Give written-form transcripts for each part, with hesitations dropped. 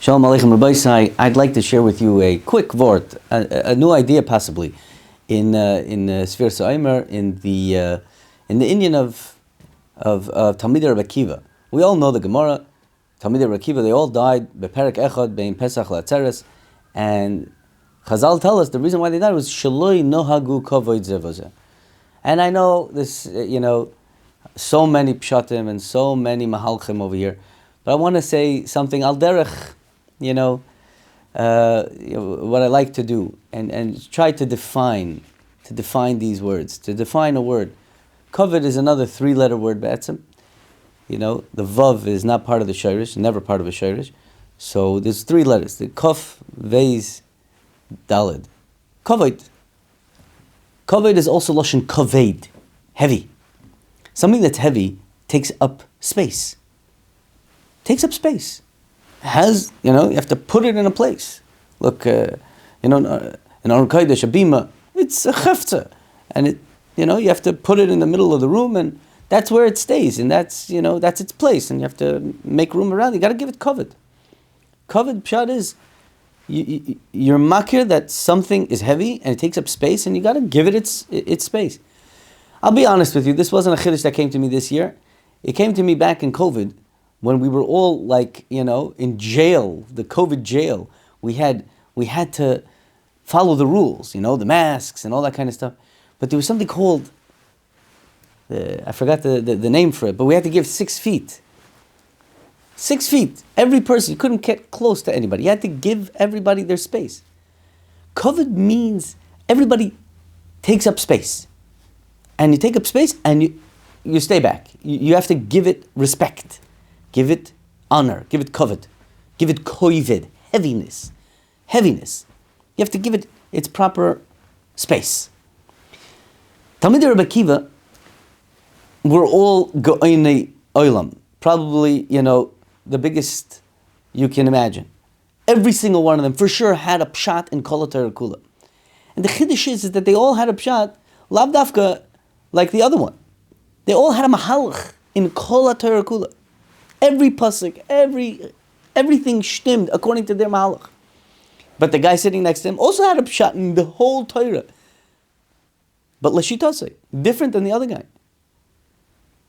Shalom Aleichem Rabbi Sai. I'd like to share with you a quick word, a new idea possibly, in Sefiras Haomer, in the Indian of Talmidei Rabbi Akiva. We all know the Gemara. Talmidei Rabbi Akiva, they all died beperek echad bein Pesach la'atzeres, and Chazal tell us the reason why they died was shaloi nohagu kavod ze v'ze. And I know this, so many pshatim and so many mahalchim over here, but I want to say something al derech. What I like to do, and try to define these words, to define a word. Kavod is another three-letter word, be'etzem. The vav is not part of the shirish, never part of a shirish. So there's three letters, the kaf, vez, daled. Kavod. Kavod is also lashon kaved, heavy. Something that's heavy takes up space. Takes up space. Has, you have to put it in a place. Look, in Aron Kodesh, a bima, it's a chefza. And you have to put it in the middle of the room, and that's where it stays, and that's its place, and you have to make room around it. You got to give it kavod. Kavod, pshat is, you're makir that something is heavy, and it takes up space, and you got to give it its space. I'll be honest with you, this wasn't a chiddush that came to me this year. It came to me back in COVID, when we were all in jail, the COVID jail. We had to follow the rules, the masks and all that kind of stuff. But there was something called, I forgot the name for it, but we had to give 6 feet. 6 feet. Every person, you couldn't get close to anybody. You had to give everybody their space. Kavod means everybody takes up space. And you take up space and you stay back. You have to give it respect. Give it honor, give it kavod, give it koived, heaviness. You have to give it its proper space. Talmidei Rabbi Akiva were all go'inei olam, probably, the biggest you can imagine. Every single one of them for sure had a pshat in kol ha'Torah kula. And the chiddush is that they all had a pshat, lav dafka, like the other one. They all had a mahalach in kol ha'Torah kula. Every pasuk, everything shtimmed according to their mahalach. But the guy sitting next to him also had a pshat in the whole Torah. But l'shitase, different than the other guy.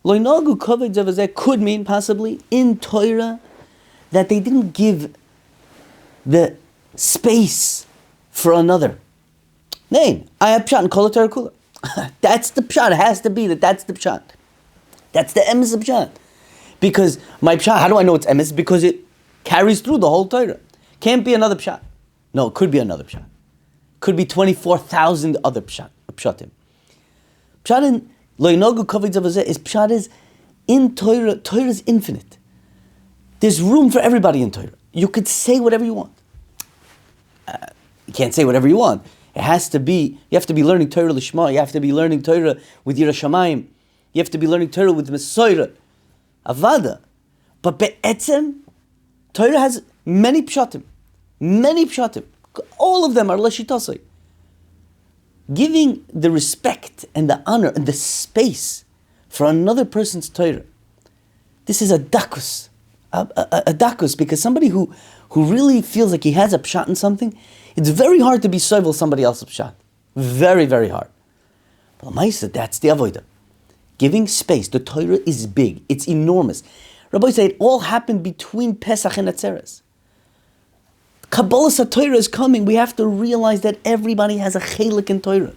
Lo inagu kavod ze v'zeh could mean possibly in Torah that they didn't give the space for another. Nay, I have pshat in kol ha'Torah kula. That's the pshat. It has to be that's the pshat. That's the emes of pshat. Because my pshat, how do I know it's emes? Because it carries through the whole Torah. Can't be another pshat. No, it could be another pshat. Could be 24,000 other pshatim. Pshat in lo inagu kavod ze v'zeh is pshat is in Torah. Torah is infinite. There's room for everybody in Torah. You could say whatever you want. You can't say whatever you want. It has to be. You have to be learning Torah l'shma. You have to be learning Torah with Yirah Shamayim. You have to be learning Torah with Mesorah. Avada. But be'etzem, Torah has many pshatim. All of them are l'shitasei. Giving the respect and the honor and the space for another person's Torah. This is a dakus. A dakus, because somebody who really feels like he has a pshat in something, it's very hard to be sovel somebody else's pshat. Very, very hard. But Lamaisa, that's the avodah. Giving space. The Torah is big. It's enormous. Rabbi said it all happened between Pesach and Atzeres. Kabbalah Torah is coming. We have to realize that everybody has a chelik in Torah.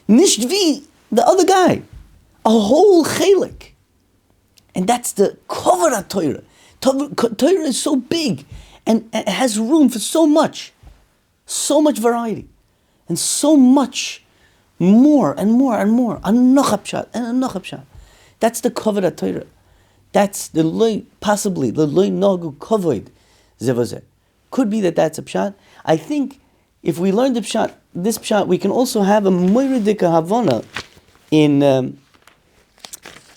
Nishtvi, the other guy, a whole chelik. And that's the kavod Torah. Torah is so big and it has room for so much variety, and so much more and more and more. Anocha pshat and anocha pshat. That's the kavod Torah. That's the loy nagu kavod ze v'zeh. Could be that's a pshat. I think if we learn this pshat, we can also have a moiridika havana in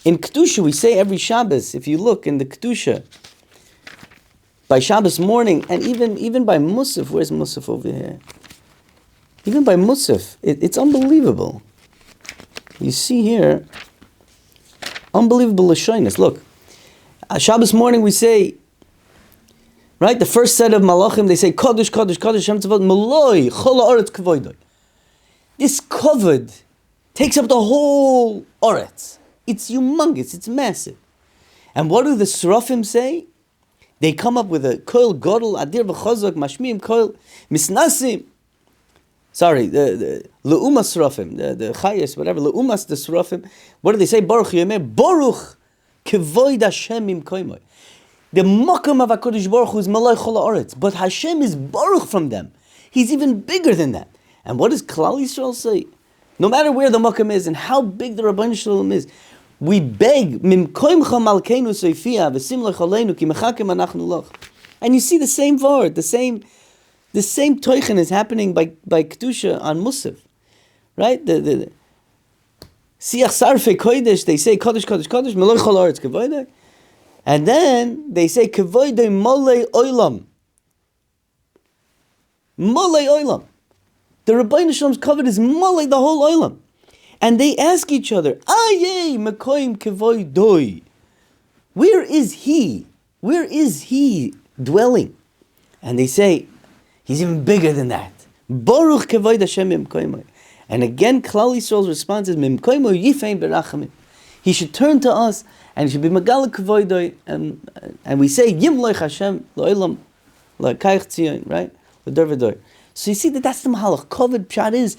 kedusha. We say every Shabbos. If you look in the kedusha by Shabbos morning, and even by Musaf. Where's Musaf over here? Even by Musaf, it's unbelievable. You see here, unbelievable lashonis. Look, Shabbos morning we say, Right? The first set of malachim, they say, Kodesh, Kodesh, Kodesh, Shem Tzavot, Maloi, Chol Haaretz Kavoidoi. This Kavod takes up the whole Oretz. It's humongous, it's massive. And what do the Srafim say? They come up with a Koil Godel, Adir V'chozok, Mashmiim Koil, Misnasim. Sorry, the Le'umas Srafim, the Chayes, whatever, Le'umas the Srafim. What do they say? Baruch Yomeh, Baruch Kavoid Hashem Im Koimoy. The Makam of HaKadosh Baruch Hu is Malay Chol Haaretz, but Hashem is Baruch from them. He's even bigger than that. And what does Klal Yisrael say? No matter where the Makam is and how big the Rabbeinu Shalom is, we beg, Mimkoimcha Malkeinu Seifia, V'sim Lech Aleinu, Ki Mechakim Anachnu Loch. And you see the same word, the same Teuchen is happening by Kedusha on Musaf. Right? The Siach Sarfei Kodesh, they say Kodesh, Kodesh, Kodesh, Malay Chol Haaretz Kavodah. And then they say Kavodah Molei Olam. Molei Olam. The Rabbeinu Shalom's Kavod is Molei the whole Olam. And they ask each other, Ayeh Mekoim Kavoidoi. Where is he? Where is he dwelling? And they say, he's even bigger than that. Baruch Kavoid Hashem Mimkoimoi. And again, Klal Yisrael's response is, Mimkoimoi Yifein Berachamim. He should turn to us, and he should be Megala Kavoidoi, and we say, Yimloich Hashem, Lo'ilam, Lo'kaich Tzion, right? L'dor v'dor. So you see that's the Mahalach. Kavod Pshat is,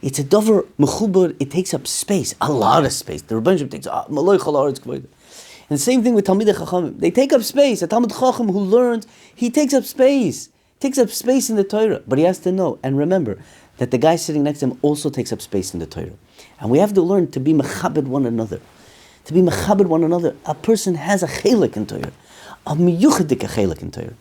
it's a dover mechubur, it takes up space, a lot of space. The Rebbeinu takes Maloi Chol Haaretz Kavodah. And the same thing with Talmidei Chachamim. They take up space. A Talmid Chacham who learns, he takes up space. Takes up space in the Torah. But he has to know and remember that the guy sitting next to him also takes up space in the Torah. And we have to learn to be mechabed one another. To be mechabed one another. A person has a chelik in Torah. A miyuchadik a chelik in Torah.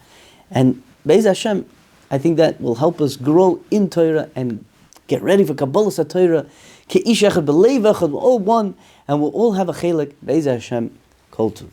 And Be'ez Hashem, I think that will help us grow in Torah and get ready for Kabbalah Torah. Ke'ish echad b'leiv echad, we're all one, and we'll all have a chelik. Be'ez Hashem, kol tuv.